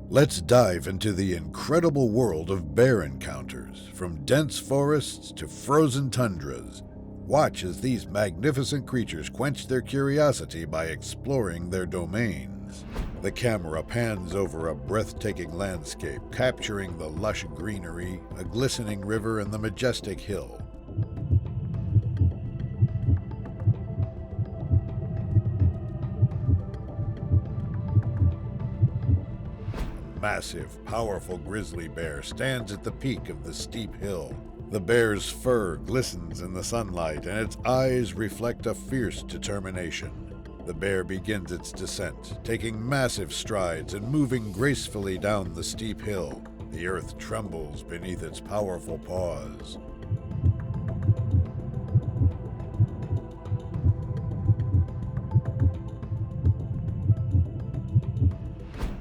Let's dive into the incredible world of bear encounters, from dense forests to frozen tundras. Watch as these magnificent creatures quench their curiosity by exploring their domains. The camera pans over a breathtaking landscape, capturing the lush greenery, a glistening river, and the majestic hill. Massive, powerful grizzly bear stands at the peak of the steep hill. The bear's fur glistens in the sunlight, and its eyes reflect a fierce determination. The bear begins its descent, taking massive strides and moving gracefully down the steep hill. The earth trembles beneath its powerful paws.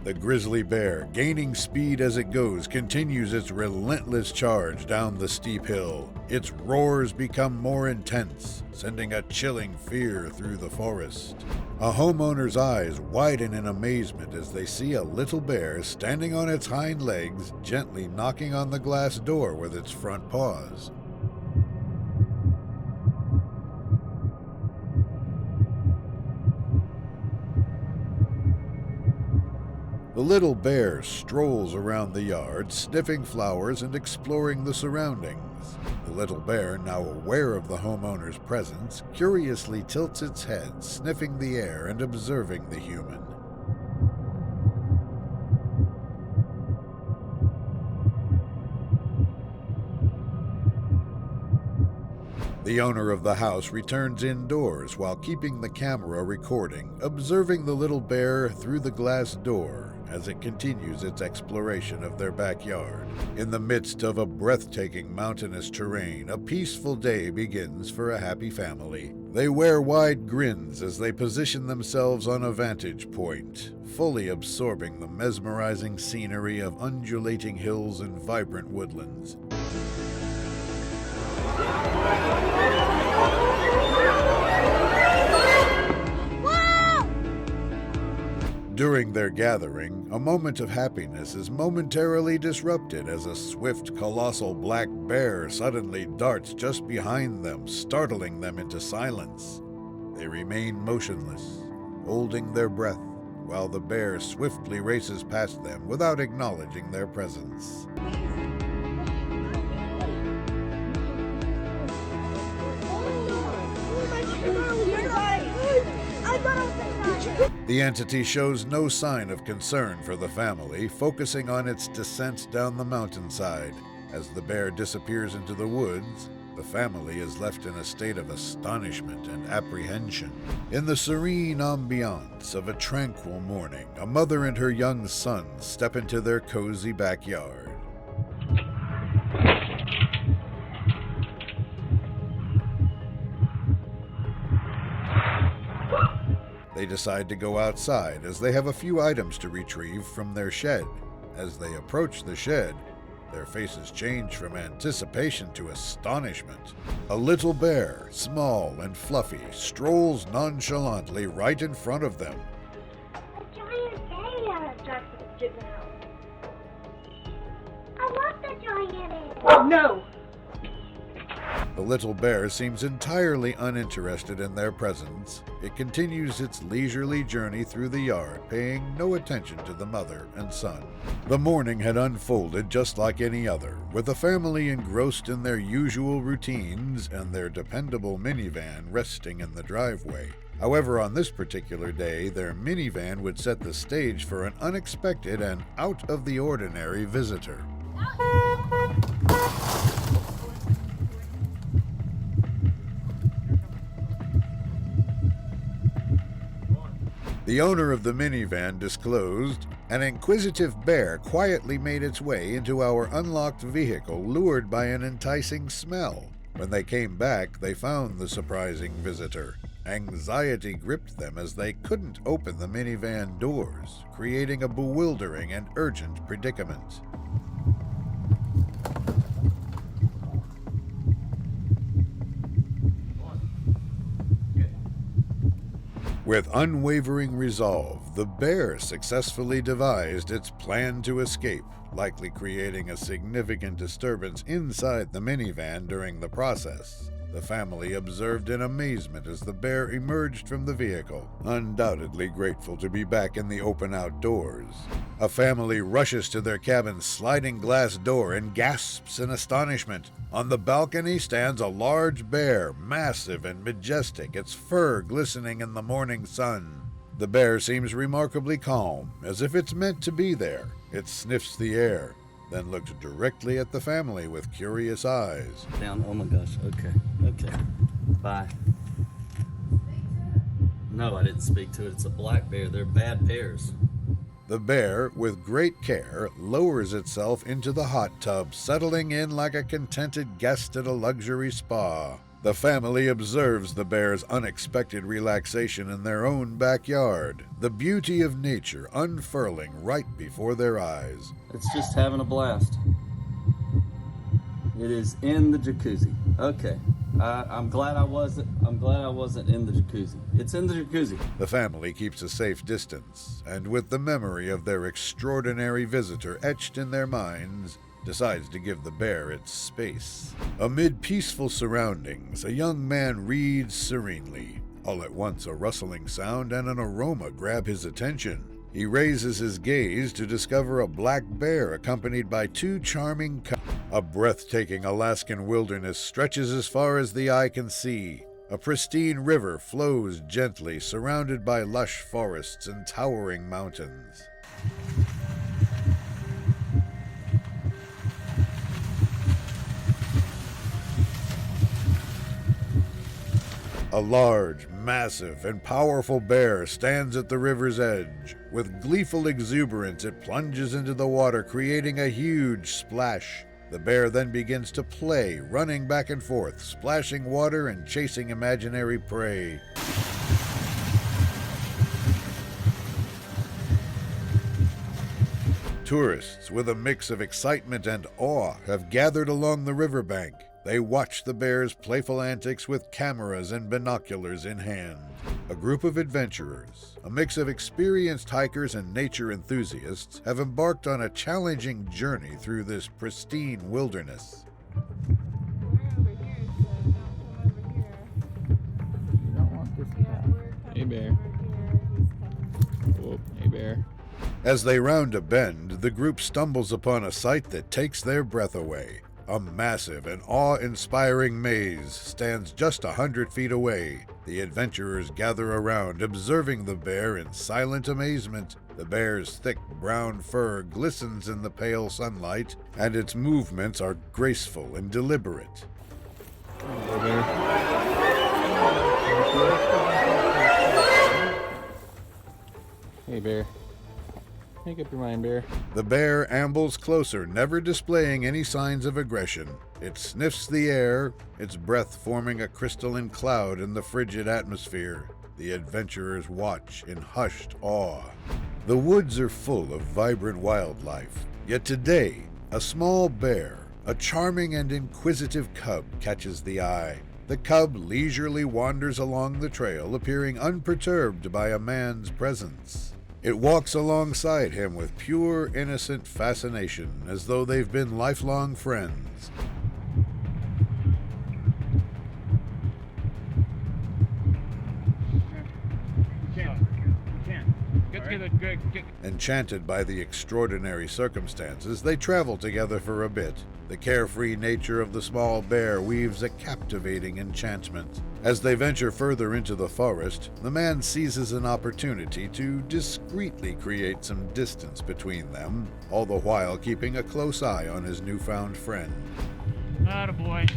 The grizzly bear, gaining speed as it goes, continues its relentless charge down the steep hill. Its roars become more intense, sending a chilling fear through the forest. A homeowner's eyes widen in amazement as they see a little bear standing on its hind legs, gently knocking on the glass door with its front paws. The little bear strolls around the yard, sniffing flowers and exploring the surroundings. The little bear, now aware of the homeowner's presence, curiously tilts its head, sniffing the air and observing the human. The owner of the house returns indoors while keeping the camera recording, observing the little bear through the glass door as it continues its exploration of their backyard. In the midst of a breathtaking mountainous terrain, a peaceful day begins for a happy family. They wear wide grins as they position themselves on a vantage point, fully absorbing the mesmerizing scenery of undulating hills and vibrant woodlands. During their gathering, a moment of happiness is momentarily disrupted as a swift, colossal black bear suddenly darts just behind them, startling them into silence. They remain motionless, holding their breath, while the bear swiftly races past them without acknowledging their presence. The entity shows no sign of concern for the family, focusing on its descent down the mountainside. As the bear disappears into the woods, the family is left in a state of astonishment and apprehension. In the serene ambiance of a tranquil morning, a mother and her young son step into their cozy backyard. They decide to go outside as they have a few items to retrieve from their shed. As they approach the shed, their faces change from anticipation to astonishment. A little bear, small and fluffy, strolls nonchalantly right in front of them. A giant bear, Jackson. I love the giant bear. No! The little bear seems entirely uninterested in their presence. It continues its leisurely journey through the yard, paying no attention to the mother and son. The morning had unfolded just like any other, with the family engrossed in their usual routines and their dependable minivan resting in the driveway. However, on this particular day, their minivan would set the stage for an unexpected and out-of-the-ordinary visitor. The owner of the minivan disclosed, "An inquisitive bear quietly made its way into our unlocked vehicle, lured by an enticing smell. When they came back, they found the surprising visitor. Anxiety gripped them as they couldn't open the minivan doors, creating a bewildering and urgent predicament." With unwavering resolve, the bear successfully devised its plan to escape, likely creating a significant disturbance inside the minivan during the process. The family observed in amazement as the bear emerged from the vehicle, undoubtedly grateful to be back in the open outdoors. A family rushes to their cabin's sliding glass door and gasps in astonishment. On the balcony stands a large bear, massive and majestic, its fur glistening in the morning sun. The bear seems remarkably calm, as if it's meant to be there. It sniffs the air, then looks directly at the family with curious eyes. Down, oh my gosh, okay, bye. No, I didn't speak to it. It's a black bear. They're bad bears. The bear, with great care, lowers itself into the hot tub, settling in like a contented guest at a luxury spa. The family observes the bear's unexpected relaxation in their own backyard, the beauty of nature unfurling right before their eyes. It's just having a blast. It is in the jacuzzi. Okay. I'm glad I wasn't in the jacuzzi. It's in the jacuzzi. The family keeps a safe distance, and with the memory of their extraordinary visitor etched in their minds, decides to give the bear its space. Amid peaceful surroundings, a young man reads serenely. All at once, a rustling sound and an aroma grab his attention. He raises his gaze to discover a black bear accompanied by two charming cubs. A breathtaking Alaskan wilderness stretches as far as the eye can see. A pristine river flows gently, surrounded by lush forests and towering mountains. A large, massive, and powerful bear stands at the river's edge. With gleeful exuberance, it plunges into the water, creating a huge splash. The bear then begins to play, running back and forth, splashing water and chasing imaginary prey. Tourists, with a mix of excitement and awe, have gathered along the riverbank. They watch the bear's playful antics with cameras and binoculars in hand. A group of adventurers, a mix of experienced hikers and nature enthusiasts, have embarked on a challenging journey through this pristine wilderness. Hey, bear. Whoop, hey, bear. As they round a bend, the group stumbles upon a sight that takes their breath away. A massive and awe-inspiring maze stands just 100 feet away. The adventurers gather around, observing the bear in silent amazement. The bear's thick brown fur glistens in the pale sunlight, and its movements are graceful and deliberate. Hey, bear. Hey, bear. Make up your mind, bear. The bear ambles closer, never displaying any signs of aggression. It sniffs the air, its breath forming a crystalline cloud in the frigid atmosphere. The adventurers watch in hushed awe. The woods are full of vibrant wildlife, yet today, a small bear, a charming and inquisitive cub, catches the eye. The cub leisurely wanders along the trail, appearing unperturbed by a man's presence. It walks alongside him with pure, innocent fascination, as though they've been lifelong friends. Enchanted by the extraordinary circumstances, they travel together for a bit. The carefree nature of the small bear weaves a captivating enchantment. As they venture further into the forest, the man seizes an opportunity to discreetly create some distance between them, all the while keeping a close eye on his newfound friend. Attaboy.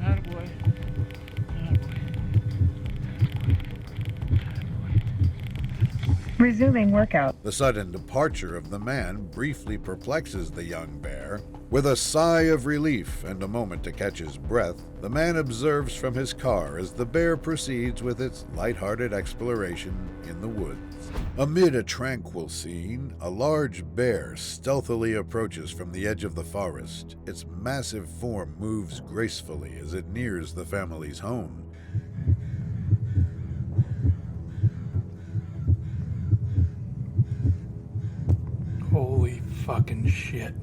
Attaboy. Resuming workout. The sudden departure of the man briefly perplexes the young bear. With a sigh of relief and a moment to catch his breath, the man observes from his car as the bear proceeds with its light-hearted exploration in the woods. Amid a tranquil scene, a large bear stealthily approaches from the edge of the forest. Its massive form moves gracefully as it nears the family's home. fucking shit.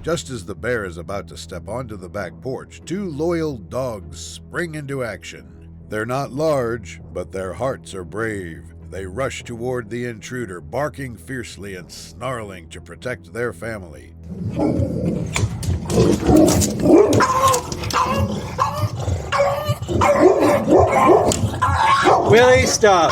Just as the bear is about to step onto the back porch, two loyal dogs spring into action. They're not large, but their hearts are brave. They rush toward the intruder, barking fiercely and snarling to protect their family. Willie, stop!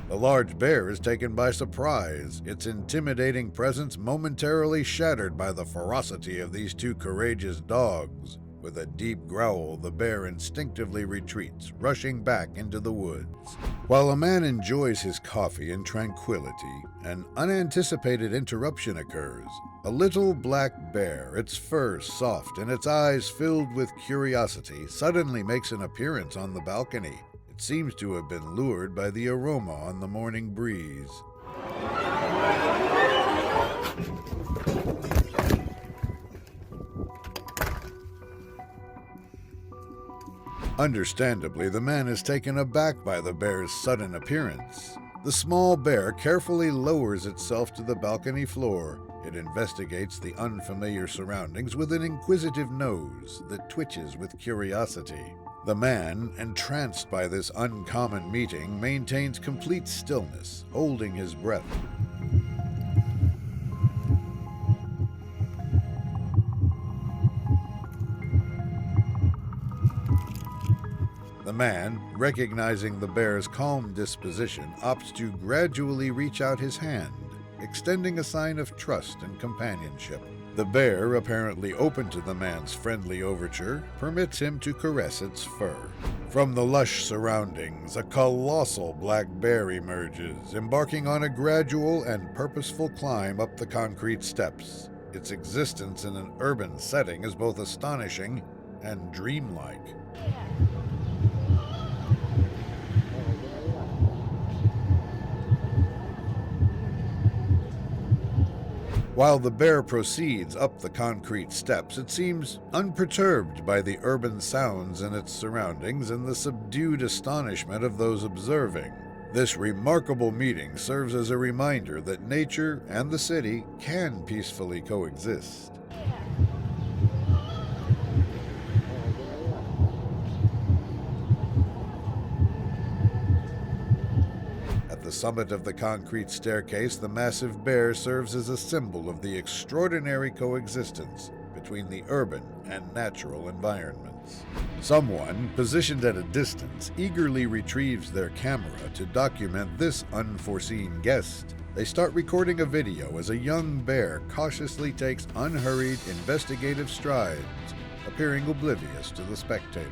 The large bear is taken by surprise, its intimidating presence momentarily shattered by the ferocity of these two courageous dogs. With a deep growl, the bear instinctively retreats, rushing back into the woods. While a man enjoys his coffee in tranquility, an unanticipated interruption occurs. A little black bear, its fur soft and its eyes filled with curiosity, suddenly makes an appearance on the balcony. It seems to have been lured by the aroma on the morning breeze. Understandably, the man is taken aback by the bear's sudden appearance. The small bear carefully lowers itself to the balcony floor. It investigates the unfamiliar surroundings with an inquisitive nose that twitches with curiosity. The man, entranced by this uncommon meeting, maintains complete stillness, holding his breath. The man, recognizing the bear's calm disposition, opts to gradually reach out his hand, extending a sign of trust and companionship. The bear, apparently open to the man's friendly overture, permits him to caress its fur. From the lush surroundings, a colossal black bear emerges, embarking on a gradual and purposeful climb up the concrete steps. Its existence in an urban setting is both astonishing and dreamlike. While the bear proceeds up the concrete steps, it seems unperturbed by the urban sounds in its surroundings and the subdued astonishment of those observing. This remarkable meeting serves as a reminder that nature and the city can peacefully coexist. At the summit of the concrete staircase, the massive bear serves as a symbol of the extraordinary coexistence between the urban and natural environments. Someone, positioned at a distance, eagerly retrieves their camera to document this unforeseen guest. They start recording a video as a young bear cautiously takes unhurried, investigative strides, appearing oblivious to the spectator.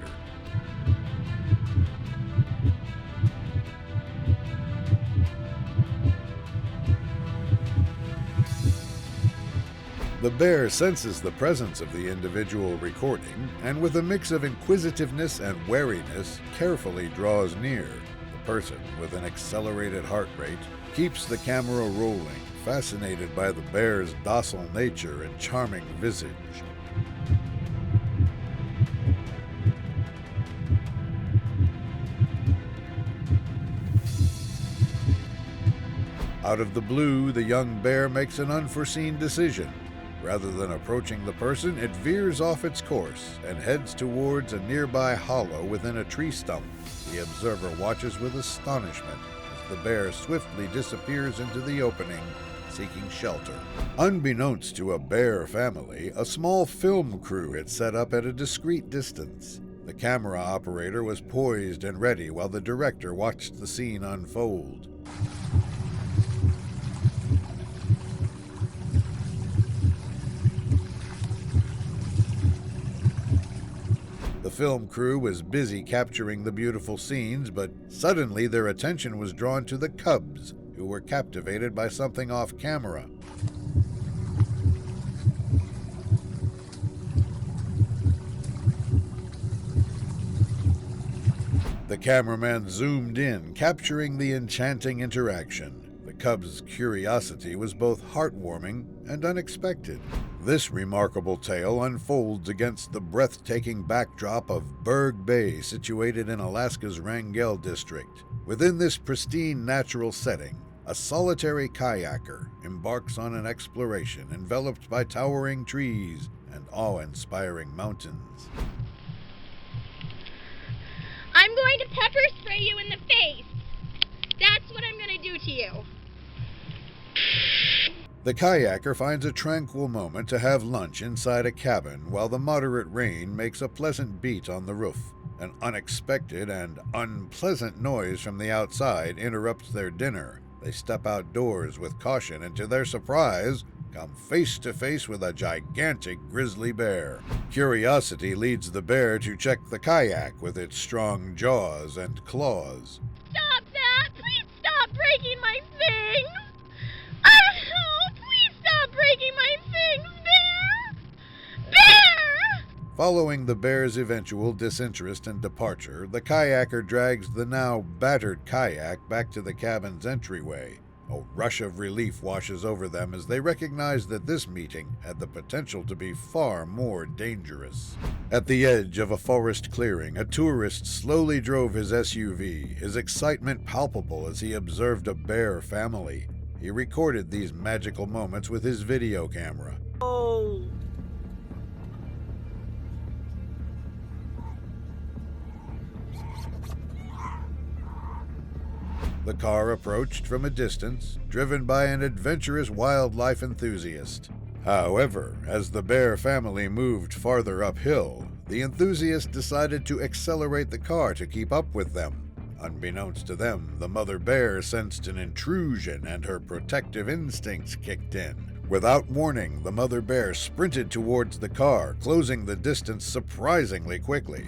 The bear senses the presence of the individual recording, and with a mix of inquisitiveness and wariness, carefully draws near. The person, with an accelerated heart rate, keeps the camera rolling, fascinated by the bear's docile nature and charming visage. Out of the blue, the young bear makes an unforeseen decision. Rather than approaching the person, it veers off its course and heads towards a nearby hollow within a tree stump. The observer watches with astonishment as the bear swiftly disappears into the opening, seeking shelter. Unbeknownst to a bear family, a small film crew had set up at a discreet distance. The camera operator was poised and ready while the director watched the scene unfold. The film crew was busy capturing the beautiful scenes, but suddenly their attention was drawn to the cubs, who were captivated by something off camera. The cameraman zoomed in, capturing the enchanting interaction. The cubs' curiosity was both heartwarming and unexpected. This remarkable tale unfolds against the breathtaking backdrop of Berg Bay, situated in Alaska's Wrangell district. Within this pristine natural setting, A solitary kayaker embarks on an exploration enveloped by towering trees and awe-inspiring mountains. I'm going to pepper spray you in the face. That's what I'm going to do to you. The kayaker finds a tranquil moment to have lunch inside a cabin while the moderate rain makes a pleasant beat on the roof. An unexpected and unpleasant noise from the outside interrupts their dinner. They step outdoors with caution and, to their surprise, come face to face with a gigantic grizzly bear. Curiosity leads the bear to check the kayak with its strong jaws and claws. Stop that! Please stop breaking my things! Oh, please stop breaking my things, Bear! Bear! Following the bear's eventual disinterest and departure, the kayaker drags the now battered kayak back to the cabin's entryway. A rush of relief washes over them as they recognize that this meeting had the potential to be far more dangerous. At the edge of a forest clearing, a tourist slowly drove his SUV, his excitement palpable as he observed a bear family. He recorded these magical moments with his video camera. Oh. The car approached from a distance, driven by an adventurous wildlife enthusiast. However, as the bear family moved farther uphill, the enthusiast decided to accelerate the car to keep up with them. Unbeknownst to them, the mother bear sensed an intrusion and her protective instincts kicked in. Without warning, the mother bear sprinted towards the car, closing the distance surprisingly quickly.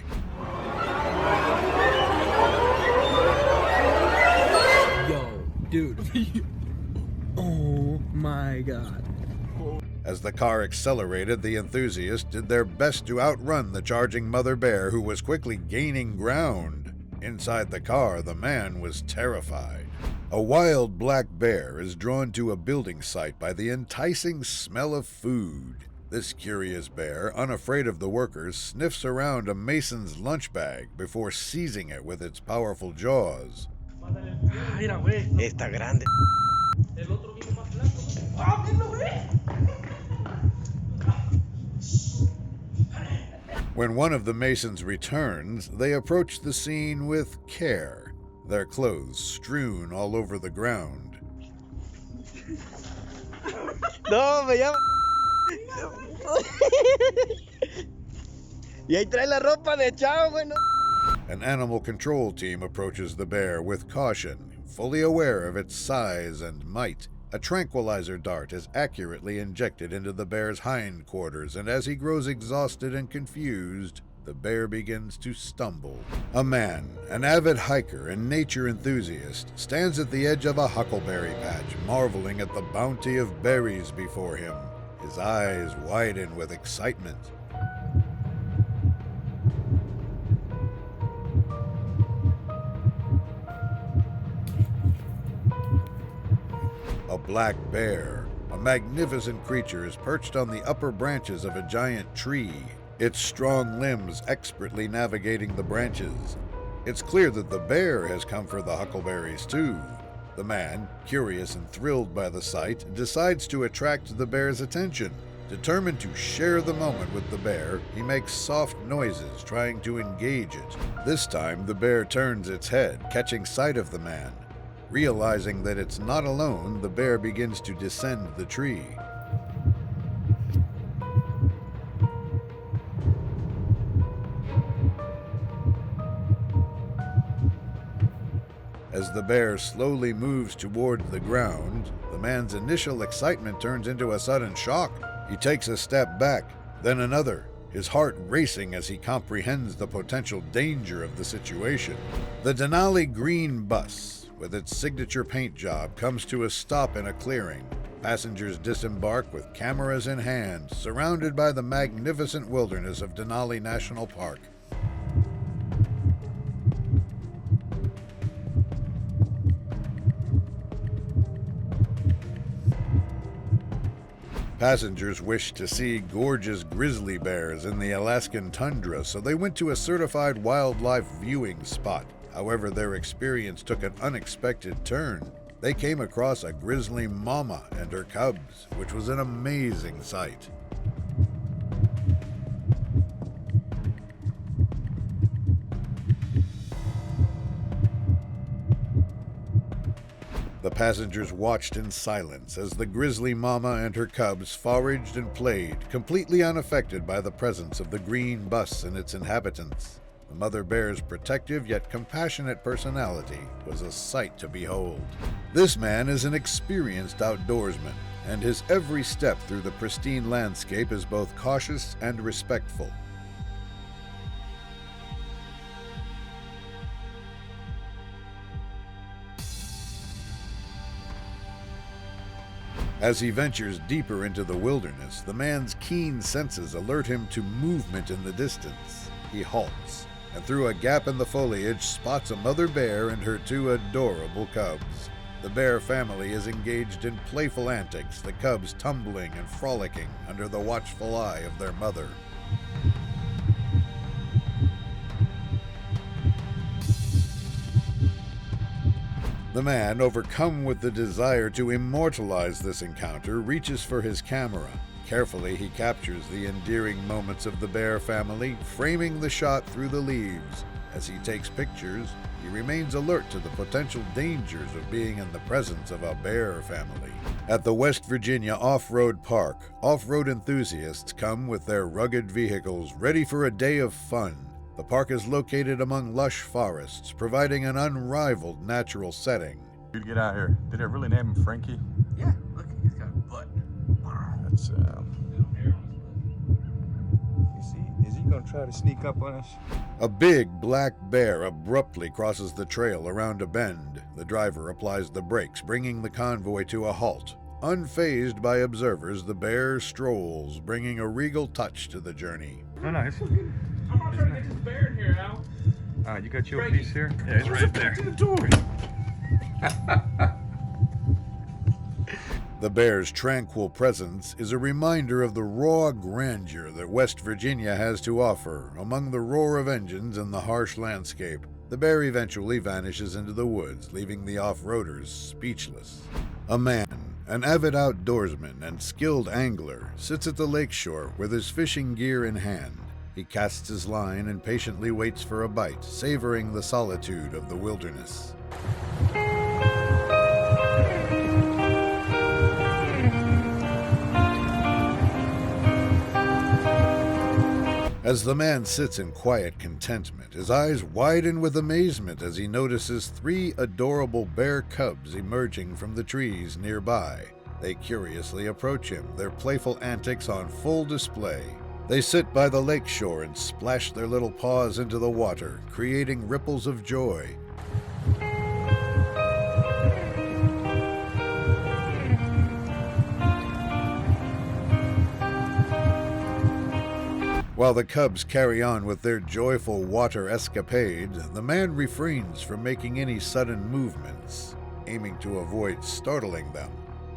Yo, dude. Oh my god. As the car accelerated, the enthusiasts did their best to outrun the charging mother bear, who was quickly gaining ground. Inside the car, the man was terrified. A wild black bear is drawn to a building site by the enticing smell of food. This curious bear, unafraid of the workers, sniffs around a mason's lunch bag before seizing it with its powerful jaws. Está grande. When one of the masons returns, they approach the scene with care, their clothes strewn all over the ground. No, me llama. Y ahí trae la ropa de chavo, güey. No. An animal control team approaches the bear with caution, fully aware of its size and might. A tranquilizer dart is accurately injected into the bear's hindquarters, and as he grows exhausted and confused, the bear begins to stumble. A man, an avid hiker and nature enthusiast, stands at the edge of a huckleberry patch, marveling at the bounty of berries before him. His eyes widen with excitement. A black bear, a magnificent creature, is perched on the upper branches of a giant tree, its strong limbs expertly navigating the branches. It's clear that the bear has come for the huckleberries too. The man, curious and thrilled by the sight, decides to attract the bear's attention. Determined to share the moment with the bear, he makes soft noises trying to engage it. This time, the bear turns its head, catching sight of the man. Realizing that it's not alone, the bear begins to descend the tree. As the bear slowly moves toward the ground, the man's initial excitement turns into a sudden shock. He takes a step back, then another, his heart racing as he comprehends the potential danger of the situation. The Denali green bus, with its signature paint job, comes to a stop in a clearing. Passengers disembark with cameras in hand, surrounded by the magnificent wilderness of Denali National Park. Passengers wished to see gorgeous grizzly bears in the Alaskan tundra, so they went to a certified wildlife viewing spot. However, their experience took an unexpected turn. they came across a grizzly mama and her cubs, which was an amazing sight. The passengers watched in silence as the grizzly mama and her cubs foraged and played, completely unaffected by the presence of the green bus and its inhabitants. The mother bear's protective yet compassionate personality was a sight to behold. This man is an experienced outdoorsman, and his every step through the pristine landscape is both cautious and respectful. As he ventures deeper into the wilderness, the man's keen senses alert him to movement in the distance. He halts, and through a gap in the foliage spots a mother bear and her two adorable cubs. The bear family is engaged in playful antics, the cubs tumbling and frolicking under the watchful eye of their mother. The man, overcome with the desire to immortalize this encounter, reaches for his camera. Carefully, he captures the endearing moments of the bear family, framing the shot through the leaves. As he takes pictures, he remains alert to the potential dangers of being in the presence of a bear family. At the West Virginia Off-Road Park, off-road enthusiasts come with their rugged vehicles ready for a day of fun. The park is located among lush forests, providing an unrivaled natural setting. You get out here. Did they really name him Frankie? Yeah, look, he's got a butt. That's You see, is he gonna try to sneak up on us? A big black bear abruptly crosses the trail around a bend. The driver applies the brakes, bringing the convoy to a halt. Unfazed by observers, the bear strolls, bringing a regal touch to the journey. No, nice. I'm gonna try to get this bear in here, Al. You got your piece here? Yeah, he's right there. To the door. The bear's tranquil presence is a reminder of the raw grandeur that West Virginia has to offer. Among the roar of engines and the harsh landscape, the bear eventually vanishes into the woods, leaving the off-roaders speechless. A man, an avid outdoorsman and skilled angler, sits at the lakeshore with his fishing gear in hand. He casts his line and patiently waits for a bite, savoring the solitude of the wilderness. As the man sits in quiet contentment, his eyes widen with amazement as he notices 3 adorable bear cubs emerging from the trees nearby. They curiously approach him, their playful antics on full display. They sit by the lakeshore and splash their little paws into the water, creating ripples of joy. While the cubs carry on with their joyful water escapade, the man refrains from making any sudden movements, aiming to avoid startling them.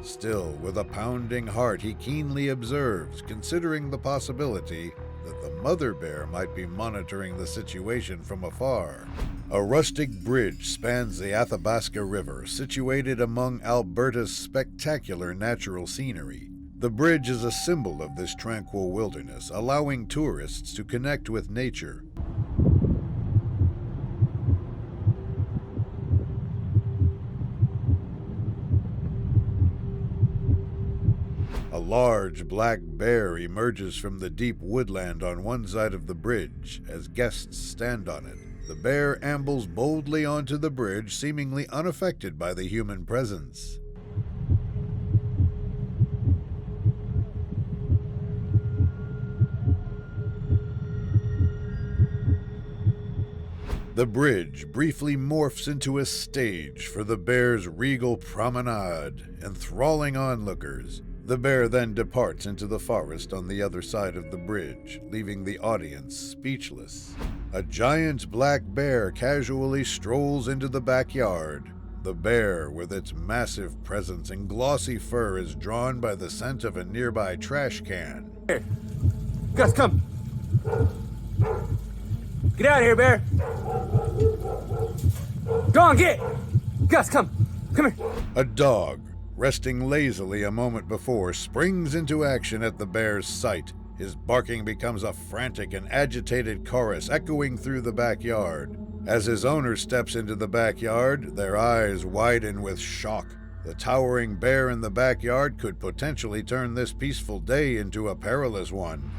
Still, with a pounding heart, he keenly observes, considering the possibility that the mother bear might be monitoring the situation from afar. A rustic bridge spans the Athabasca River, situated among Alberta's spectacular natural scenery. The bridge is a symbol of this tranquil wilderness, allowing tourists to connect with nature. A large black bear emerges from the deep woodland on one side of the bridge as guests stand on it. The bear ambles boldly onto the bridge, seemingly unaffected by the human presence. The bridge briefly morphs into a stage for the bear's regal promenade, enthralling onlookers. The bear then departs into the forest on the other side of the bridge, leaving the audience speechless. A giant black bear casually strolls into the backyard. The bear, with its massive presence and glossy fur, is drawn by the scent of a nearby trash can. Here. Gus, come. Get out of here, bear. Go on, get. Gus, come. Come here. A dog, resting lazily a moment before, springs into action at the bear's sight. His barking becomes a frantic and agitated chorus echoing through the backyard. As his owner steps into the backyard, their eyes widen with shock. The towering bear in the backyard could potentially turn this peaceful day into a perilous one.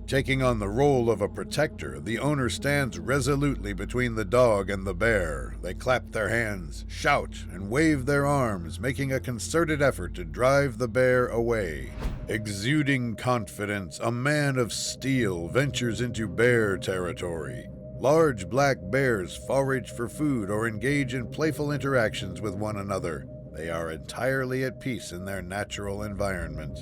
Taking on the role of a protector, the owner stands resolutely between the dog and the bear. They clap their hands, shout, and wave their arms, making a concerted effort to drive the bear away. Exuding confidence, a man of steel ventures into bear territory. Large black bears forage for food or engage in playful interactions with one another. They are entirely at peace in their natural environment.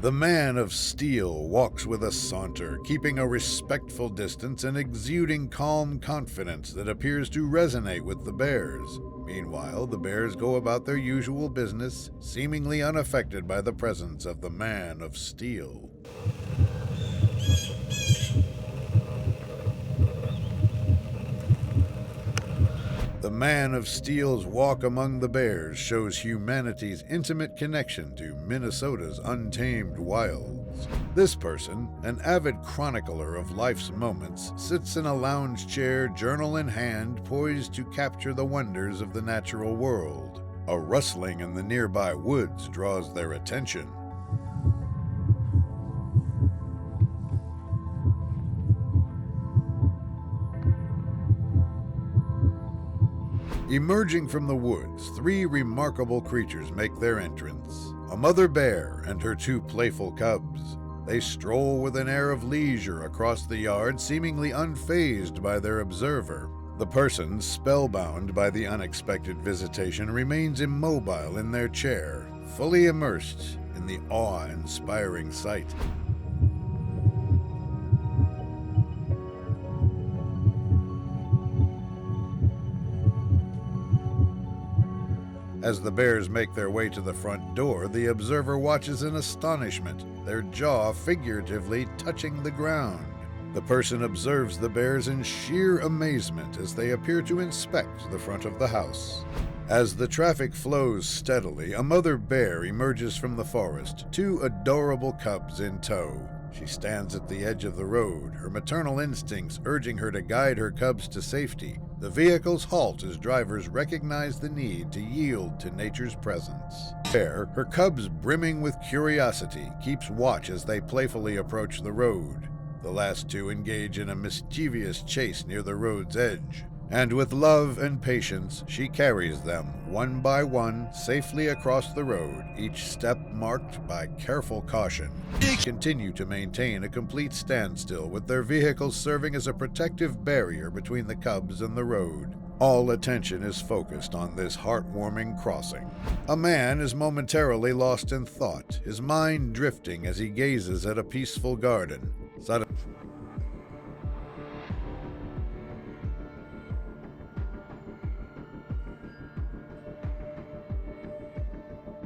The man of steel walks with a saunter, keeping a respectful distance and exuding calm confidence that appears to resonate with the bears. Meanwhile, the bears go about their usual business, seemingly unaffected by the presence of the man of steel. The man of steel's walk among the bears shows humanity's intimate connection to Minnesota's untamed wilds. This person, an avid chronicler of life's moments, sits in a lounge chair, journal in hand, poised to capture the wonders of the natural world. A rustling in the nearby woods draws their attention. Emerging from the woods, three remarkable creatures make their entrance. A mother bear and her two playful cubs. They stroll with an air of leisure across the yard, seemingly unfazed by their observer. The person, spellbound by the unexpected visitation, remains immobile in their chair, fully immersed in the awe-inspiring sight. As the bears make their way to the front door, the observer watches in astonishment, their jaw figuratively touching the ground. The person observes the bears in sheer amazement as they appear to inspect the front of the house. As the traffic flows steadily, a mother bear emerges from the forest, two adorable cubs in tow. She stands at the edge of the road, her maternal instincts urging her to guide her cubs to safety. The vehicles halt as drivers recognize the need to yield to nature's presence. Bear, her cubs brimming with curiosity, keeps watch as they playfully approach the road. The last two engage in a mischievous chase near the road's edge. And with love and patience, she carries them, one by one, safely across the road, each step marked by careful caution. They continue to maintain a complete standstill, with their vehicles serving as a protective barrier between the cubs and the road. All attention is focused on this heartwarming crossing. A man is momentarily lost in thought, his mind drifting as he gazes at a peaceful garden.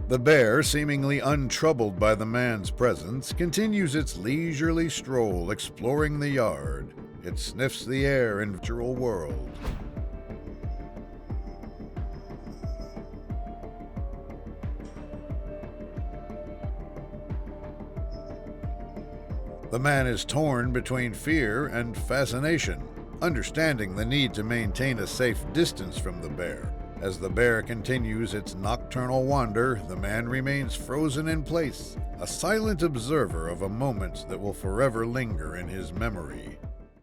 The bear, seemingly untroubled by the man's presence, continues its leisurely stroll exploring the yard. It sniffs the air in the natural world. The man is torn between fear and fascination, understanding the need to maintain a safe distance from the bear. As the bear continues its nocturnal wander, the man remains frozen in place, a silent observer of a moment that will forever linger in his memory.